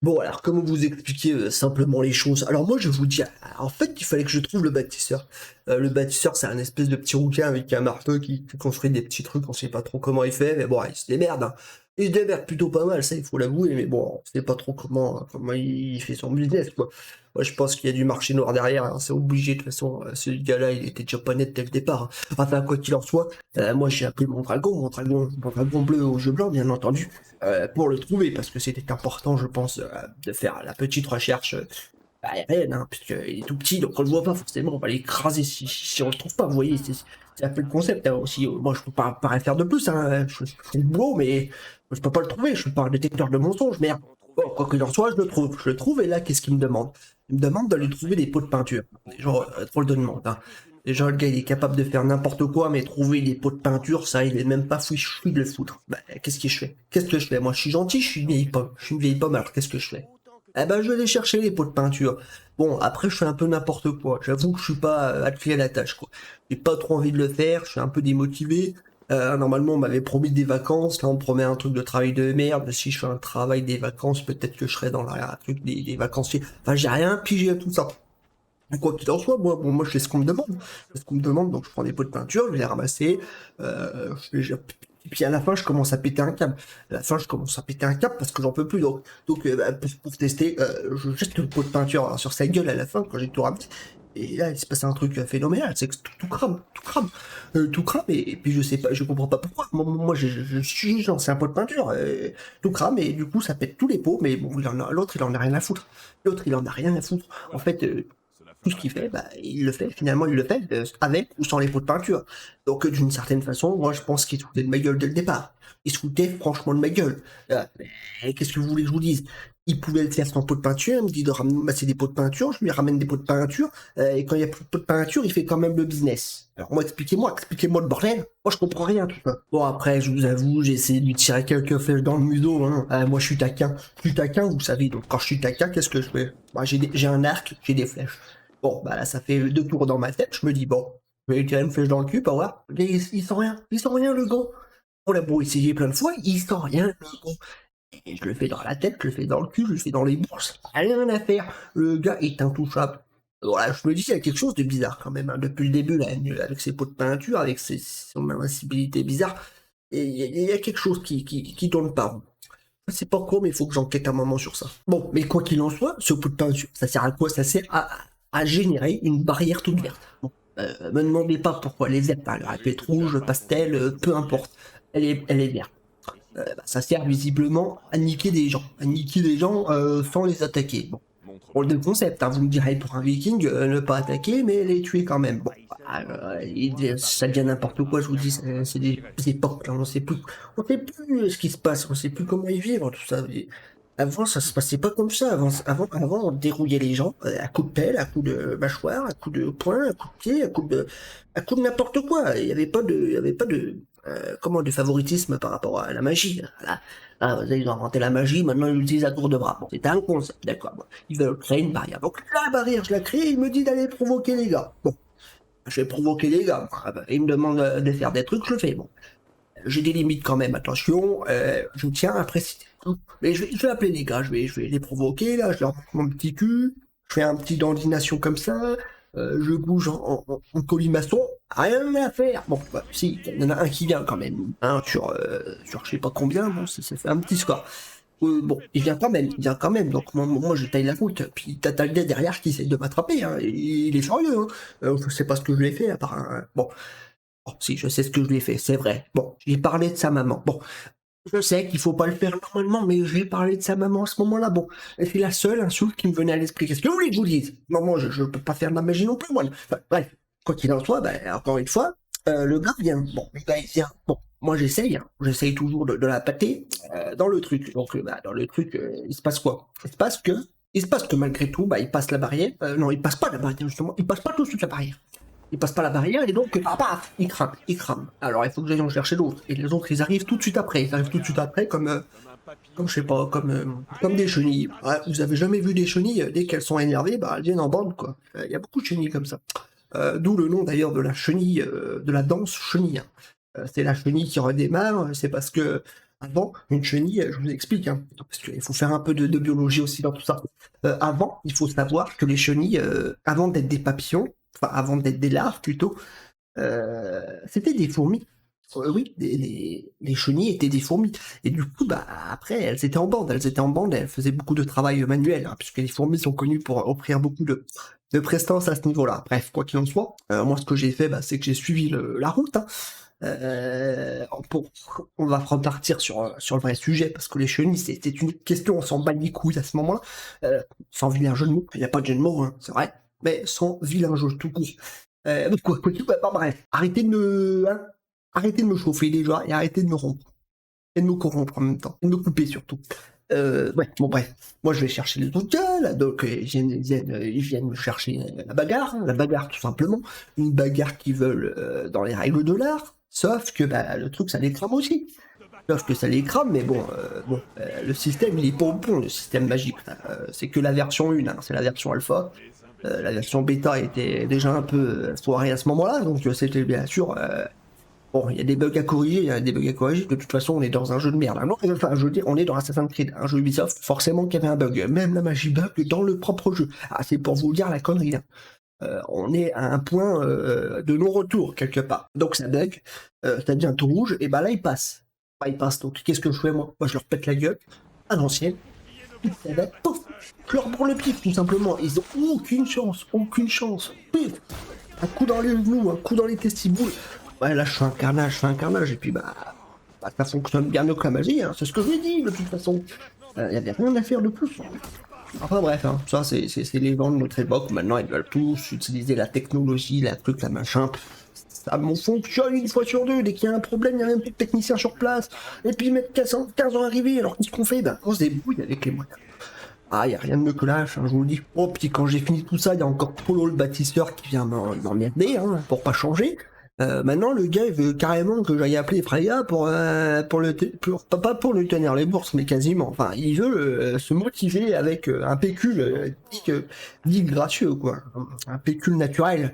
Bon, alors, comment vous expliquer simplement les choses? Alors, moi, je vous dis, en fait, il fallait que je trouve le bâtisseur. Le bâtisseur, c'est un espèce de petit rouquin avec un marteau qui construit des petits trucs, on sait pas trop comment il fait, mais bon, il se démerde, hein. Il se démerde plutôt pas mal, ça, il faut l'avouer, mais bon, on sait pas trop comment il fait son business, quoi. Moi, je pense qu'il y a du marché noir derrière, hein, c'est obligé, de toute façon, ce gars-là, il était déjà pas net dès le départ, hein. Enfin, quoi qu'il en soit, moi, j'ai appelé mon dragon bleu aux yeux blancs, bien entendu, pour le trouver, parce que c'était important, je pense, de faire la petite recherche aérienne, hein, puisqu'il est tout petit, donc on le voit pas forcément, on va l'écraser si on le trouve pas, vous voyez, c'est un peu le concept, hein, aussi. Moi, je peux pas rien faire de plus, hein, je fais le boulot, mais je peux pas le trouver, je suis pas un détecteur de mensonges, merde. Bon, quoi qu'il en soit, je le trouve, et là, qu'est-ce qu'il me demande? Il me demande de lui trouver des pots de peinture. Genre, trop de demande, hein. Déjà, le gars, il est capable de faire n'importe quoi, mais trouver des pots de peinture, ça, il est même pas fouille de le foutre. Bah, qu'est-ce que je fais? Qu'est-ce que je fais? Moi, je suis gentil, je suis une vieille pomme. Je suis une vieille pomme, alors qu'est-ce que je fais? Eh ben, je vais aller chercher les pots de peinture. Bon, après, je fais un peu n'importe quoi. J'avoue que je suis pas attelé à la tâche, quoi. J'ai pas trop envie de le faire, je suis un peu démotivé. Normalement, on m'avait promis des vacances. Là, on me promet un truc de travail de merde. Si je fais un travail des vacances, peut-être que je serai dans la truc des vacanciers. Enfin, j'ai rien pigé à tout ça. Quoi qu'il en soit, moi, je fais ce qu'on me demande. Je fais ce qu'on me demande, donc je prends des pots de peinture, je vais les ramasser. Et puis à la fin, je commence à péter un câble. À la fin, je commence à péter un câble parce que j'en peux plus. Donc bah, pour tester, je jette le pot de peinture sur sa gueule à la fin quand j'ai tout ramené. Et là, il se passe un truc phénoménal, c'est que tout crame, tout crame, tout crame, et puis je sais pas, je comprends pas pourquoi. Moi, je suis genre, c'est un pot de peinture, tout crame, et du coup, ça pète tous les pots, mais bon, l'autre, il en a rien à foutre. L'autre, il en a rien à foutre. En fait, tout ce qu'il fait, bah, il le fait, finalement, il le fait avec ou sans les pots de peinture. Donc, d'une certaine façon, moi, je pense qu'il se foutait de ma gueule dès le départ. Il se foutait franchement de ma gueule. Mais qu'est-ce que vous voulez que je vous dise? Il pouvait le faire sans pot de peinture, il me dit de ramasser des pots de peinture, je lui ramène des pots de peinture, et quand il y a plus de pots de peinture, il fait quand même le business. Alors moi, expliquez-moi le bordel. Moi, je comprends rien, tout ça. Bon, après, je vous avoue, j'ai essayé de lui tirer quelques flèches dans le museau, hein. Moi, je suis taquin. Je suis taquin, vous savez, donc quand je suis taquin, qu'est-ce que je fais? Bah, j'ai un arc, j'ai des flèches. Bon, bah là, ça fait deux tours dans ma tête. Je me dis, bon, je vais lui tirer une flèche dans le cul, pas voir. Mais il sent rien. Il sent rien, le gars. On l'a beau essayer plein de fois, il sent rien, le gars. Et je le fais dans la tête, je le fais dans le cul, je le fais dans les bourses. Rien à faire. Le gars est intouchable. Voilà, je me dis, il y a quelque chose de bizarre quand même, hein, depuis le début, là, avec ses pots de peinture, avec son invincibilité bizarre. Et il y a quelque chose qui tourne pas rond. Je sais pas quoi, mais il faut que j'enquête un moment sur ça. Bon, mais quoi qu'il en soit, ce pot de peinture, ça sert à quoi? Ça sert à générer une barrière toute verte. Bon, me demandez pas pourquoi elle est verte, hein, elle peut être rouge, pastel, peu importe. Elle est verte. Bah, ça sert visiblement à niquer des gens sans les attaquer. Bon, pour le concept, hein, vous me direz pour un viking, ne pas attaquer, mais les tuer quand même. Bon, bah, ça devient n'importe quoi, je vous dis, c'est des époques, là, on sait plus ce qui se passe, on sait plus comment y vivre, tout ça. Et avant, ça se passait pas comme ça. Avant, on dérouillait les gens à coups de pelle, à coups de mâchoire, à coups de poing, à coups de pied, à coups de n'importe quoi. Il y avait pas de favoritisme par rapport à la magie. Voilà. Ah, ils ont inventé la magie, maintenant ils l'utilisent à tour de bras. Bon, c'était un concept, d'accord. Bon, ils veulent créer une barrière. Donc la barrière, je la crée, il me dit d'aller provoquer les gars. Bon, je vais provoquer les gars. Ah bah, il me demande de faire des trucs, je le fais. Bon, j'ai des limites quand même, attention, je tiens à préciser. Mais je vais appeler les gars, je vais les provoquer, là, je leur montre mon petit cul, je fais un petit dandination comme ça, je bouge en colimaçon, rien à faire. Bon, bah, si, il y en a un qui vient quand même, hein, sur je sais pas combien, bon, ça fait un petit score. Bon, il vient quand même, donc moi je taille la route, puis t'as le gars derrière qui essaie de m'attraper, hein, et il est furieux, hein. Je sais pas ce que je lui ai fait, à part un... Bon, si, je sais ce que je lui ai fait, c'est vrai. Bon, j'ai parlé de sa maman. Bon, je sais qu'il faut pas le faire normalement, mais j'ai parlé de sa maman à ce moment-là. Bon, et c'est la seule insulte qui me venait à l'esprit. Qu'est-ce que vous voulez que je vous dise? Non, moi, je peux pas faire de la magie non plus, moi. Enfin, bref, quoi qu'il en soit, ben, encore une fois, le gars vient. Bon, le gars, il vient. Bon, moi, j'essaye, hein. J'essaye toujours de la pâter dans le truc. Donc, bah, dans le truc, il se passe quoi? Il se passe que malgré tout, bah, il passe la barrière. Non, il passe pas la barrière, justement. Il passe pas tout de suite la barrière. Il passe pas la barrière et donc, paf, il crame, il crame. Alors, il faut que j'aille en chercher d'autres. Et les autres, ils arrivent tout de suite après. Ils arrivent tout de suite après comme je sais pas, comme des chenilles. Ouais, vous avez jamais vu des chenilles, dès qu'elles sont énervées, bah, elles viennent en bande, quoi. Il y a beaucoup de chenilles comme ça. D'où le nom d'ailleurs de la chenille, de la danse chenille, hein. C'est la chenille qui redémarre, c'est parce que Avant, une chenille, je vous explique, hein, parce qu'il faut faire un peu de biologie aussi dans tout ça. Avant, il faut savoir que les chenilles, avant d'être des papillons, enfin avant d'être des larves plutôt, c'était des fourmis. Oui, les chenilles étaient des fourmis. Et du coup, bah après, elles étaient en bande, elles faisaient beaucoup de travail manuel, hein, puisque les fourmis sont connues pour offrir beaucoup de prestance à ce niveau-là. Bref, quoi qu'il en soit, moi ce que j'ai fait, bah, c'est que j'ai suivi la route, hein. Pour, on va repartir sur le vrai sujet, parce que les chenilles, c'était une question, on s'en bat les couilles à ce moment-là. Sans vilain jeu de mots, il n'y a pas de jeu de mots, hein, c'est vrai, mais sans vilain jeu tout court. Bref, arrêtez de me chauffer déjà, et arrêtez de me rompre. Et de me corrompre en même temps, et de me couper surtout. Ouais, bon bref, moi je vais chercher les autres gars, là, donc ils viennent me chercher la bagarre tout simplement, une bagarre qu'ils veulent dans les règles de l'art, sauf que bah, le truc ça les crame aussi, sauf que ça les crame, mais le système il est pas au bon, le système magique, c'est que la version 1, hein, c'est la version alpha, la version bêta était déjà un peu foirée à ce moment-là, donc c'était bien sûr bon, il y a des bugs à corriger, il y a des bugs à corriger. De toute façon, on est dans un jeu de merde. Hein. Non, enfin, je veux dire, on est dans Assassin's Creed, un jeu Ubisoft, forcément qu'il y avait un bug. Même la magie bug dans le propre jeu. Ah, c'est pour vous dire la connerie. Hein. On est à un point de non-retour, quelque part. Donc ça bug, ça devient tout rouge, et bah là, il passe. Bah, il passe, donc qu'est-ce que je fais, moi? Moi, je leur pète la gueule, à l'ancienne. Et bah, pouf, je leur prends le pif, tout simplement. Ils ont aucune chance, aucune chance. Pif, un coup dans les genoux, un coup dans les testibules. Ouais, là, je fais un carnage, et puis bah ça fonctionne bien mieux que la magie, hein, c'est ce que je lui ai dit, de toute façon. Il y avait rien à faire de plus. Hein. Enfin bref, hein, ça c'est les gens de notre époque, maintenant ils veulent tous utiliser la technologie, la truc, la machin. Ça m'en fonctionne une fois sur deux, dès qu'il y a un problème, il n'y a même plus de technicien sur place. Et puis ils mettent 15 ans à arriver, alors qu'est-ce qu'on fait? Ben on se débrouille avec les moyens. Ah, y a rien de mieux que lâche, hein, je vous le dis. Oh, puis quand j'ai fini tout ça, il y a encore Polo le bâtisseur qui vient m'emmerder, hein, pour pas changer. Maintenant, le gars, il veut carrément que j'aille appeler Freya pas pour lui tenir les bourses, mais quasiment. Enfin, il veut se motiver avec un pécule dit gracieux, quoi. Un pécule naturel.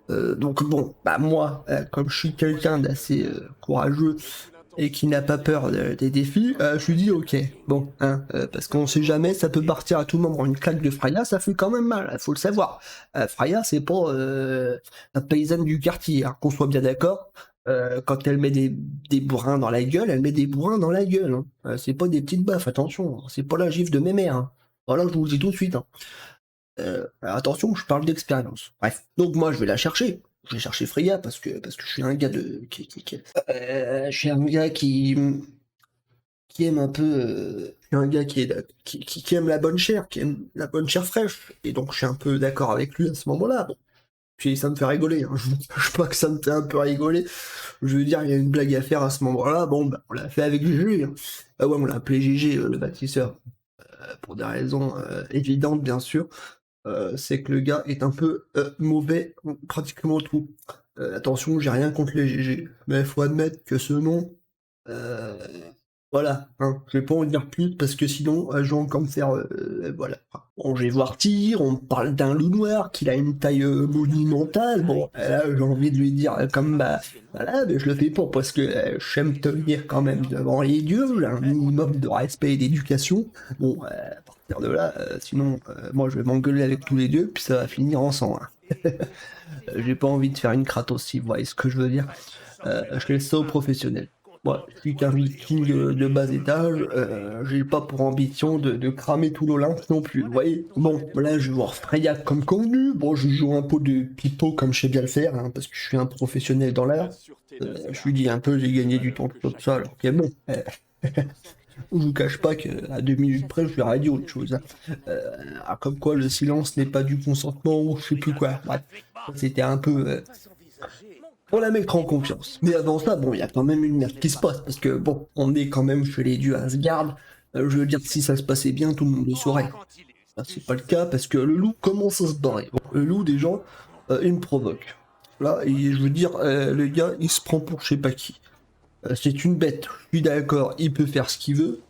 Donc bon, bah moi, comme je suis quelqu'un d'assez courageux et qui n'a pas peur des défis, je lui dis ok, bon, hein, parce qu'on sait jamais, ça peut partir à tout moment. Une claque de Freya, ça fait quand même mal, faut le savoir. Freya, c'est pas la paysanne du quartier, hein, qu'on soit bien d'accord. Quand elle met des bourrins dans la gueule, elle met des bourrins dans la gueule. Hein. C'est pas des petites baffes, attention, c'est pas la gifle de mes mères. Hein. Voilà, je vous le dis tout de suite. Hein. Attention, je parle d'expérience. Bref, donc moi je vais la chercher. Je vais chercher Freya parce que je suis un gars je suis un gars qui aime un peu je suis un gars qui aime la bonne chair, qui aime la bonne chair fraîche. Et donc je suis un peu d'accord avec lui à ce moment-là. Bon. Puis ça me fait rigoler, hein. Je vous cache pas que ça me fait un peu rigoler. Je veux dire, il y a une blague à faire à ce moment-là. Bon, bah, on l'a fait avec GG. Hein. Ah ouais, on l'a appelé GG, le bâtisseur. Pour des raisons évidentes, bien sûr. C'est que le gars est un peu mauvais en pratiquement tout. Attention, j'ai rien contre les GG, mais il faut admettre que ce nom, euh, voilà, hein, je vais pas en dire plus parce que sinon, je vais encore me faire, voilà. Bon, je vais voir Tyr, on me parle d'un loup noir, qu'il a une taille monumentale, bon, là, j'ai envie de lui dire, comme, bah, voilà, mais je le fais pas parce que j'aime tenir quand même devant les dieux, j'ai un minimum de respect et d'éducation, bon, à partir de là, sinon, moi, je vais m'engueuler avec tous les dieux, puis ça va finir en sang, hein. J'ai pas envie de faire une Kratos, si vous voyez ce que je veux dire. Je laisse ça aux professionnels. Moi, je suis qu'un viking de bas étage, j'ai pas pour ambition de cramer tout l'Olympe non plus, vous voyez. Bon, là, je vais voir Freya comme convenu, bon, je joue un peu de pipeau comme je sais bien le faire, hein, parce que je suis un professionnel dans l'art. Je lui dis un peu, j'ai gagné du temps, tout ça, alors que bon, je vous cache pas qu'à 2 minutes près, je lui aurais dit autre chose. Hein. Comme quoi, le silence n'est pas du consentement ou je sais plus quoi. Bref, c'était un peu pour la mettre en confiance. Mais avant ça, bon, il y a quand même une merde qui se passe, parce que bon, on est quand même chez les dieux Asgard. Je veux dire, si ça se passait bien, tout le monde le saurait. Ça, c'est pas le cas, parce que le loup commence à se barrer. Bon, le loup, déjà, il me provoque. Là, et je veux dire, le gars, il se prend pour je sais pas qui. C'est une bête, je suis d'accord, il peut faire ce qu'il veut,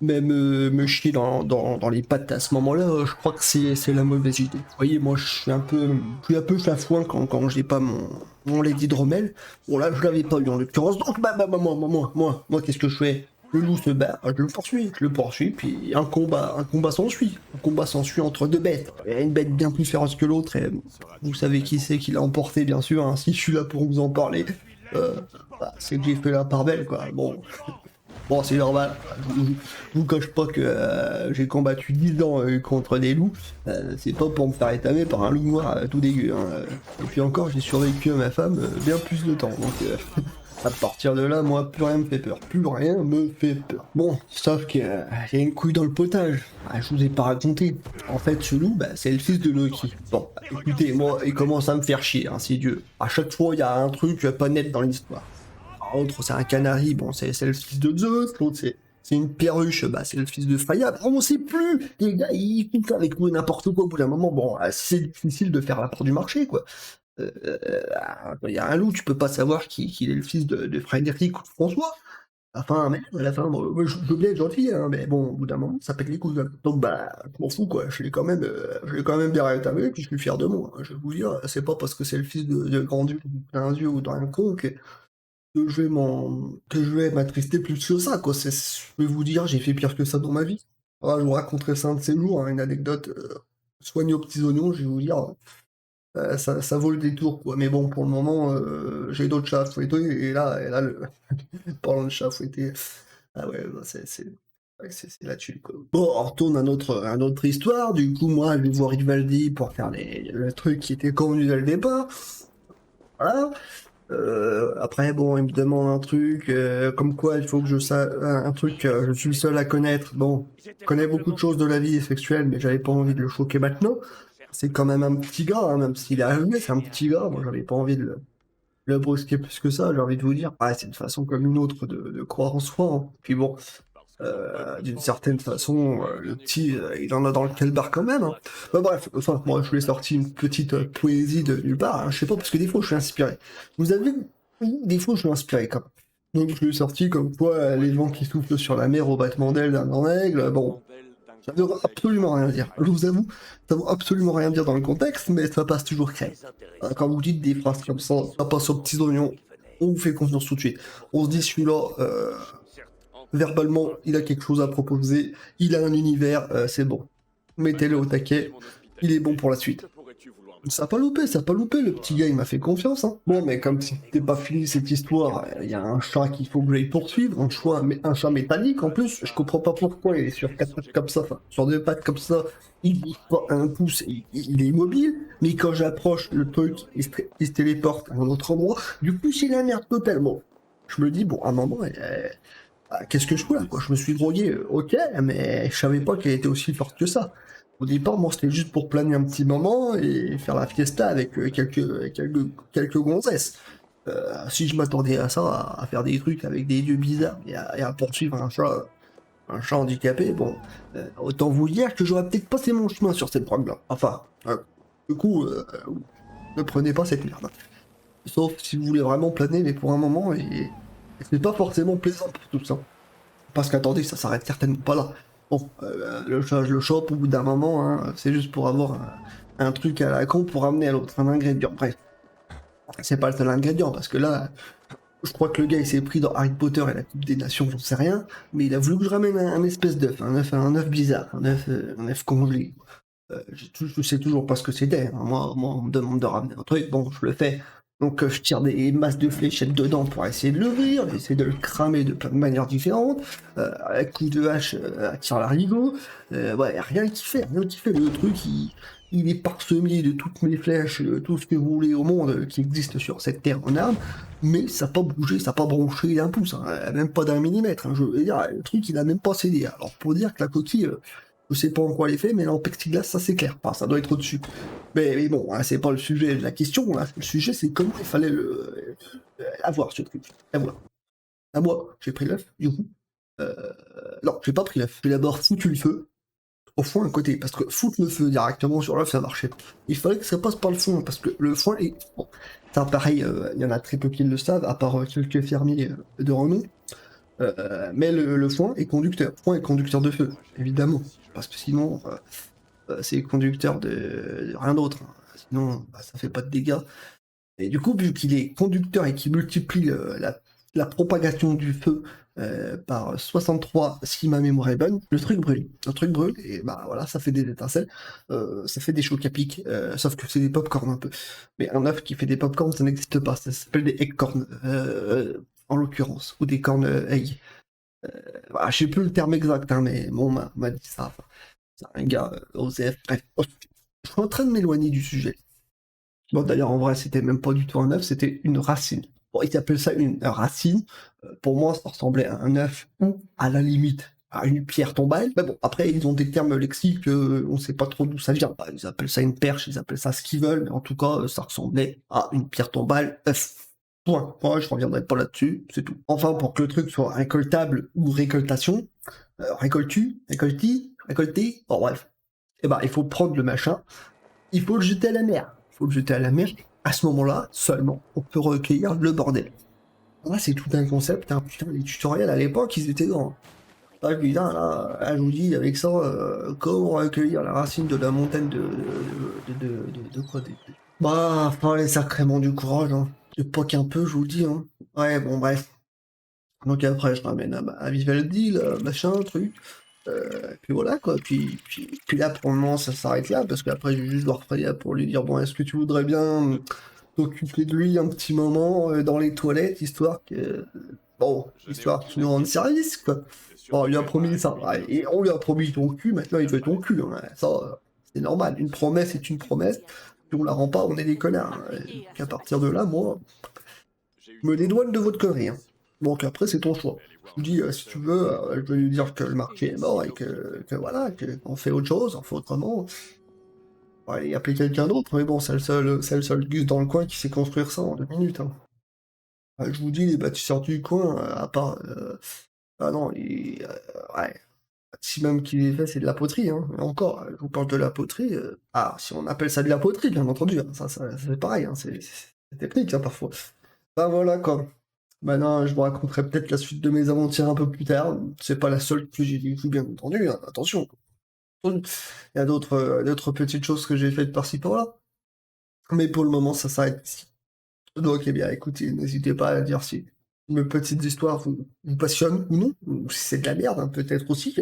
mais me chier dans les pattes à ce moment-là, je crois que c'est la mauvaise idée. Vous voyez, moi je suis un peu chafouin quand j'ai pas mon lait d'hydromel. Bon là, je l'avais pas eu en l'occurrence, donc moi, qu'est-ce que je fais? Le loup se bat, je le poursuis, puis un combat s'ensuit. Un combat s'ensuit entre deux bêtes. Il y a une bête bien plus féroce que l'autre, et vous savez qui c'est qui l'a emporté, bien sûr, hein. Si je suis là pour vous en parler, euh, c'est que j'ai fait la part belle, quoi. Bon, c'est normal. Je vous cache pas que j'ai combattu 10 ans contre des loups. C'est pas pour me faire étamer par un loup noir tout dégueu, hein. Et puis encore, j'ai survécu à ma femme bien plus de temps. Donc, à partir de là, moi, plus rien me fait peur. Plus rien me fait peur. Bon, sauf que y a une couille dans le potage. Je vous ai pas raconté. En fait, ce loup, c'est le fils de Loki. Bon, écoutez, moi, il commence à me faire chier, hein, c'est Dieu. À chaque fois, il y a un truc pas net dans l'histoire. L'autre, c'est un canari, bon, c'est le fils de Zeus. L'autre, c'est une perruche, c'est le fils de Freya. On sait plus. Les gars, ils font avec nous n'importe quoi au bout d'un moment. Bon, c'est difficile de faire la part du marché, quoi. Il y a un loup, tu peux pas savoir qu'il est le fils de Frédéric ou de François. Enfin, mais à la fin, moi, je veux bien être gentil, hein, mais bon, au bout d'un moment, ça pète les couilles, hein. Donc, je m'en fous, quoi. Je l'ai quand même bien rétabli, puis je suis fier de moi, hein. Je vais vous dire, c'est pas parce que c'est le fils de grand dieu, d'un dieu ou d'un con que je vais m'attrister plus que ça, quoi. Je vais vous dire, j'ai fait pire que ça dans ma vie. Je vous raconterai ça un de ces jours, hein, une anecdote soignée aux petits oignons, je vais vous dire, ça vaut le détour, quoi. Mais bon, pour le moment, j'ai d'autres chats à fouetter, et là, parlant de chats à fouetter, ah ouais, ouais, c'est là-dessus, quoi. Bon, on retourne à notre histoire. Du coup, moi, je vais voir Rivaldi pour faire le truc qui était convenu dès le départ. Voilà. Après, bon, il me demande un truc, comme quoi il faut que je sache un truc, je suis le seul à connaître. Bon, je connais beaucoup de choses de la vie sexuelle, mais j'avais pas envie de le choquer maintenant. C'est quand même un petit gars, hein, même s'il est arrivé, c'est un petit gars. Moi, j'avais pas envie de le brusquer plus que ça. J'ai envie de vous dire, c'est une façon comme une autre de croire en soi, hein. Puis bon, d'une certaine façon, le petit, il en a dans le calbar quand même, hein. Bref, enfin, moi je lui ai sorti une petite poésie de nulle part, hein. Je sais pas, parce que des fois je suis inspiré. Vous avez vu, des fois je suis inspiré quand même. Donc je lui ai sorti comme quoi les vents qui soufflent sur la mer au battement d'aile d'un grand aigle, bon, ça ne veut absolument rien dire. Je vous avoue, ça veut absolument rien dire dans le contexte, mais ça passe toujours crème. Quand vous dites des phrases comme ça passe aux petits oignons, on vous fait confiance tout de suite. On se dit celui-là, verbalement, il a quelque chose à proposer, il a un univers, c'est bon. Mettez-le au taquet, il est bon pour la suite. Ça a pas loupé, le petit gars, il m'a fait confiance, hein. Bon, mais comme c'était pas fini cette histoire, il y a un chat qu'il faut que j'aille poursuivre, un chat métallique en plus, je comprends pas pourquoi il est sur quatre pattes comme ça, enfin, sur deux pattes comme ça, il bouge pas un pouce, il est immobile, mais quand j'approche le truc, il se téléporte à un autre endroit, du coup, c'est la merde totalement. Je me dis, bon, à un moment, qu'est-ce que je fous là, quoi? Je me suis drogué, ok, mais je savais pas qu'elle était aussi forte que ça. Au départ, moi, c'était juste pour planer un petit moment et faire la fiesta avec quelques gonzesses. Si je m'attendais à ça, à faire des trucs avec des dieux bizarres et à poursuivre un chat handicapé, bon, autant vous dire que j'aurais peut-être passé mon chemin sur cette drogue-là. Enfin, du coup, ne prenez pas cette merde. Sauf si vous voulez vraiment planer, mais pour un moment, et c'est pas forcément plaisant pour tout ça. Parce qu'attendez, ça s'arrête certainement pas là. Bon, le chat, je le chope au bout d'un moment, hein, c'est juste pour avoir un truc à la con pour amener à l'autre, un ingrédient. Bref, c'est pas le seul ingrédient, parce que là, je crois que le gars il s'est pris dans Harry Potter et la Coupe des Nations, j'en sais rien, mais il a voulu que je ramène un espèce d'œuf, un œuf bizarre, un œuf congelé. Je sais toujours pas ce que c'était, hein. Moi, on me demande de ramener un truc, bon, je le fais. Donc, je tire des masses de fléchettes dedans pour essayer de l'ouvrir, essayer de le cramer de plein de manières différentes. À coup de hache, à tire l'arigot. Ouais, rien qui fait, rien qui fait. Le truc, il est parsemé de toutes mes flèches, de tout ce que vous voulez au monde qui existe sur cette terre en armes, mais ça n'a pas bougé, ça n'a pas bronché d'un pouce, hein, même pas d'un millimètre, hein. Je veux dire, le truc, il a même pas cédé. Alors, pour dire que la coquille, je sais pas en quoi elle est faite, mais en plexiglas, ça c'est clair. Enfin, ça doit être au-dessus. Mais bon, hein, c'est pas le sujet de la question. Là. Le sujet, c'est comment il fallait avoir ce truc. Avoir. À moi, j'ai pris l'œuf, du coup. Euh, non, j'ai pas pris l'œuf. J'ai d'abord foutu le feu au foin à côté. Parce que foutre le feu directement sur l'œuf, ça marchait pas. Il fallait que ça passe par le foin. Parce que le foin est. Bon, ça, pareil, il y en a très peu qui le savent, à part quelques fermiers de renom. Mais le foin est conducteur. Foin est conducteur de feu, évidemment. Parce que sinon, c'est conducteur de rien d'autre, hein. Sinon, ça fait pas de dégâts. Et du coup, vu qu'il est conducteur et qu'il multiplie la propagation du feu par 63, si ma mémoire est bonne, le truc brûle. Le truc brûle, et bah voilà, ça fait des étincelles, ça fait des chocs à pic, sauf que c'est des pop-corn un peu. Mais un œuf qui fait des pop-corn, ça n'existe pas, ça s'appelle des egg-corn, en l'occurrence, ou des corn egg. Voilà, je sais plus le terme exact, hein, mais bon, on m'a dit ça. Enfin, c'est un gars OCF, bref. Je suis en train de m'éloigner du sujet. Bon, d'ailleurs, en vrai, c'était même pas du tout un œuf, c'était une racine. Bon, ils appellent ça une racine. Pour moi, ça ressemblait à un œuf ou, à la limite, à une pierre tombale. Mais bon, après, ils ont des termes lexiques, on sait pas trop d'où ça vient. Bah, ils appellent ça une perche, ils appellent ça ce qu'ils veulent, mais en tout cas, ça ressemblait à une pierre tombale, œuf. Point. Ouais, je reviendrai pas là-dessus, c'est tout. Enfin, pour que le truc soit récoltable ou récoltation, récolté, bon bref. Eh ben, il faut prendre le machin, il faut le jeter à la mer. Il faut le jeter à la mer. À ce moment-là, seulement, on peut recueillir le bordel. Là, c'est tout un concept. Hein. Putain, les tutoriels à l'époque, ils étaient grands. Ah, putain, là, je vous dis, avec ça, comment recueillir la racine de la montagne de quoi Bah, fallait sacrément du courage. Hein. De poque un peu, je vous le dis. Hein. Ouais, bon, bref. Donc après, je ramène à Vivaldi, là, machin, truc. Puis voilà quoi, puis là pour le moment ça s'arrête là, parce qu'après je vais juste voir Freya pour lui dire bon est-ce que tu voudrais bien t'occuper de lui un petit moment dans les toilettes, histoire que bon, histoire qu'il nous rende service quoi. Bon, on lui a promis ça, ouais, et on lui a promis ton cul, maintenant il veut ton cul, hein. Ça c'est normal, une promesse est une promesse, si on la rend pas on est des connards. Donc à partir de là, moi, je me dédouane de votre connerie. Hein. Donc après, c'est ton choix. Je vous dis, si tu veux, je vais lui dire que le marché est mort et que voilà, qu'on fait autre chose, on fait autrement. Ouais, et appeler quelqu'un d'autre, mais bon, c'est le seul Gus dans le coin qui sait construire ça en 2 minutes. Hein. Je vous dis, les bâtisseurs du coin, à part. Ah non, ouais. Si même qu'il les fait, c'est de la poterie. Hein. Et encore, je vous parle de la poterie. Ah, si on appelle ça de la poterie, bien entendu. Hein, ça c'est pareil, hein, c'est technique hein, parfois. Bah voilà quoi. Maintenant, je vous raconterai peut-être la suite de mes aventures un peu plus tard. C'est pas la seule que j'ai vécue, bien entendu. Hein. Attention. Il y a d'autres petites choses que j'ai faites par-ci par-là. Mais pour le moment, ça s'arrête ici. Donc, eh bien, écoutez, n'hésitez pas à dire si mes petites histoires vous passionnent ou non, ou si c'est de la merde, hein, peut-être aussi.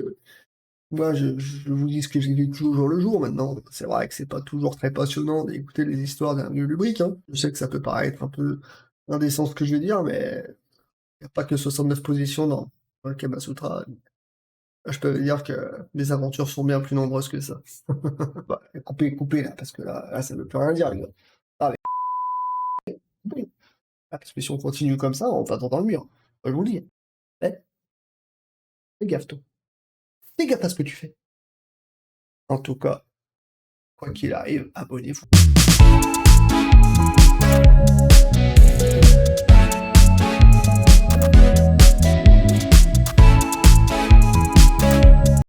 Moi, je vous dis ce que j'ai vécu au jour le jour maintenant. C'est vrai que c'est pas toujours très passionnant d'écouter les histoires d'un vieux lubrique. Hein. Je sais que ça peut paraître un peu indécent ce que je vais dire, mais il n'y a pas que 69 positions dans le Kama Sutra. Je peux vous dire que les aventures sont bien plus nombreuses que ça. Bah, coupez là, parce que là, ça veut plus rien dire, les gars. Ah, mais coupez. Ah, parce que si on continue comme ça, on va dans le mur. Je vous le dis. Eh, fais gaffe, toi. Fais gaffe à ce que tu fais. En tout cas, quoi qu'il arrive, abonnez-vous.